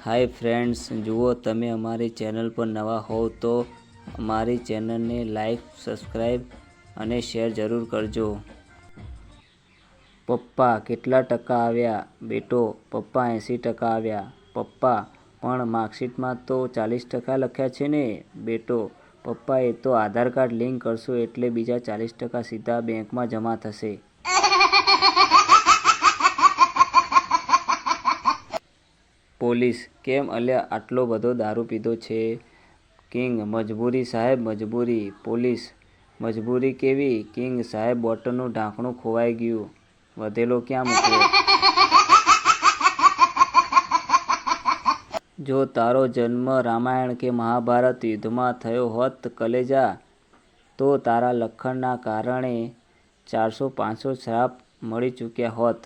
Hi friends, જુઓ તમે અમારી ચેનલ પર નવા હોવ તો અમારી ચેનલને લાઈક, સબસ્ક્રાઈબ અને શેર જરૂર કરજો. પપ્પા કેટલા ટકા આવ્યા? બેટો, પપ્પા 80% આવ્યા. પપ્પા, પણ માર્કશીટમાં તો 40% લખ્યા છે ને? બેટો, પપ્પા એ તો આધાર કાર્ડ લિંક કરશો એટલે બીજા 40% સીધા બેંકમાં જમા થશે. પોલીસ: કેમ અલ્યા આટલો બધો દારૂ પીધો છે? કિંગ: મજબૂરી સાહેબ, મજબૂરી. પોલીસ: મજબૂરી કેવી? કિંગ: સાહેબ, બોટલનું ઢાંકણું ખોવાઈ ગયું, વધેલો ક્યાં મૂકવો? જો તારો જન્મ રામાયણ કે મહાભારત યુદ્ધમાં થયો હોત કલેજા, તો તારા લખણના કારણે 400-500 શ્રાપ મળી ચૂક્યા હોત.